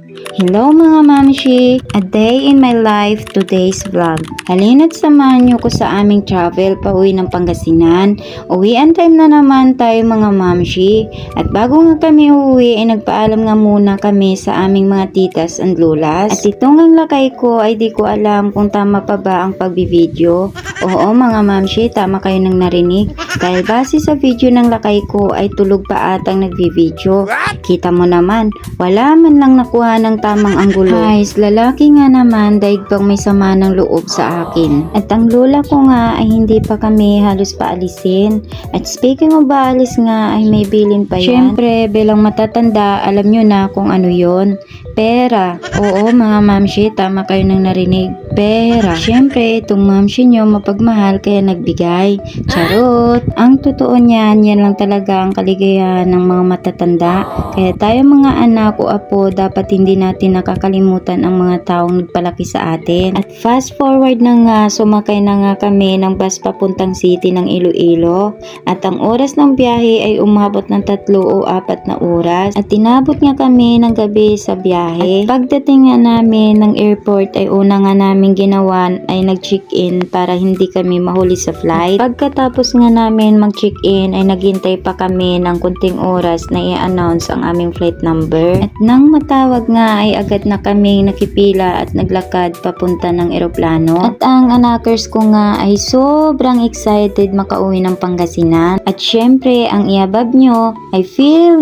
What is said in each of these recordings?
Hello mga mamshi! A day in my life, today's vlog. Halina't samahan niyo ko sa aming travel pauwi ng Pangasinan. Uwian time na naman tayo mga mamshi. At bago nga kami uuwi ay nagpaalam nga muna kami sa aming mga titas and lulas. At itong ang lakay ko ay di ko alam kung tama pa ba ang pagbibideo. Oo mga mamshi, tama kayo nang narinig. Dahil base sa video ng lakay ko ay tulog pa atang nagbibideo. Kita mo naman, wala man lang nakuha ng tamang anggulo. Guys, lalaki nga naman daig pang may sama ng loob sa akin. At ang lola ko nga ay hindi pa kami halos paalisin. At speaking of paalis nga ay may bilin pa yan. Syempre, bilang matatanda, alam nyo na kung ano yon. Pera. Oo mga mamshi, tama kayo nang narinig. Pera. Syempre, itong mamshi nyo mapagmahal kaya nagbigay. Charot. Ang totoo niyan, yan lang talaga ang kaligayahan ng mga matatanda. Kaya tayo mga anak o apo, dapat hindi natin nakakalimutan ang mga taong nagpalaki sa atin. At fast forward na nga, sumakay na nga kami ng bus papuntang city ng Iloilo. At ang oras ng biyahe ay umabot ng 3 o 4 na oras. At tinabot nga kami ng gabi sa biyahe. At pagdating nga namin ng airport ay una nga namin ginawa ay nag-check-in para hindi kami mahuli sa flight. At pagkatapos nga namin mag-check-in ay naghintay pa kami ng kunting oras na i-announce ang aming flight number. At nang matawag nga ay agad na kami nakipila at naglakad papunta ng eroplano. At ang anakers ko nga ay sobrang excited makauwi ng Pangasinan. At syempre ang iabab nyo ay feel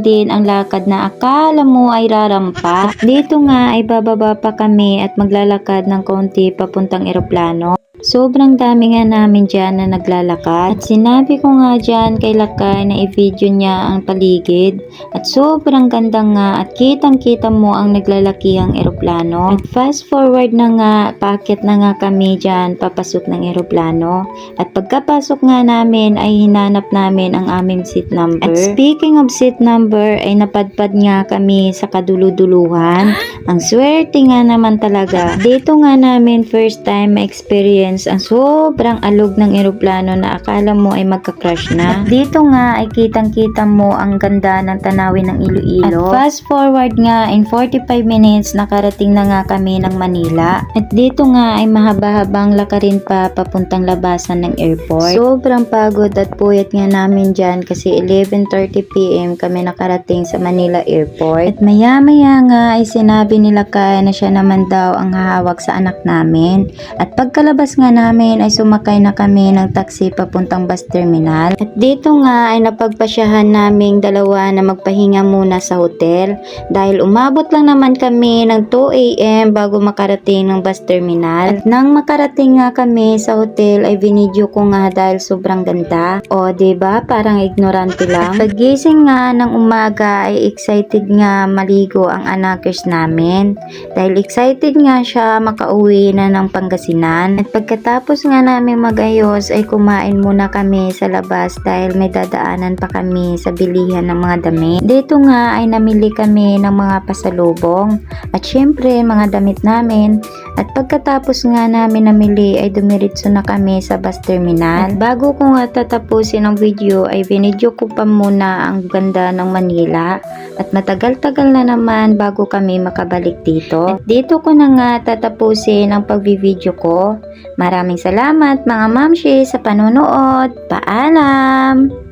din ang lakad na akala mo ay rarampa. At dito nga ay bababa pa kami at maglalakad ng konti papuntang eroplano. Sobrang dami nga namin dyan na naglalakad. At sinabi ko nga dyan kay Lakay na i-video niya ang paligid. At sobrang ganda nga at kitang-kita mo ang naglalakihang eroplano. At fast forward na nga, paakyat na nga kami dyan papasok ng eroplano. At pagkapasok nga namin ay hinanap namin ang aming seat number. At speaking of seat number ay napadpad nga kami sa kaduluduluhan. Ang swerte nga naman talaga. Dito nga namin first time ma-experience ang sobrang alog ng eroplano na akala mo ay magka-crash na. At dito nga ay kitang-kita mo ang ganda ng tanawin ng Iloilo. At fast forward nga in 45 minutes nakarating na nga kami ng Manila. At dito nga ay mahaba-habang lakarin pa papuntang labasan ng airport. Sobrang pagod at puyat nga namin dyan kasi 11:30 PM kami nakarating sa Manila Airport. At maya-maya nga ay sinabi nila kaya na siya naman daw ang hahawak sa anak namin. At pagkalabas nga namin ay sumakay na kami ng taxi papuntang bus terminal. At dito nga ay napagpasyahan naming dalawa na magpahinga muna sa hotel dahil umabot lang naman kami ng 2 AM bago makarating ng bus terminal. At nang makarating nga kami sa hotel ay binidyo ko nga dahil sobrang ganda. O diba parang ignorante lang. At pagising nga ng umaga ay excited nga maligo ang anakers namin dahil excited nga siya makauwi na ng Pangasinan. At pagkatapos nga namin magayos ay kumain muna kami sa labas dahil may dadaanan pa kami sa bilihan ng mga damit. Dito nga ay namili kami ng mga pasalubong at syempre mga damit namin. At pagkatapos nga namin namili ay dumiritso na kami sa bus terminal. At bago ko nga tatapusin ang video ay binidyo ko pa muna ang ganda ng Manila. At matagal-tagal na naman bago kami makabalik dito. At dito ko na nga tatapusin ang pagbi-video ko. Maraming salamat mga mamshi sa panonood. Paalam!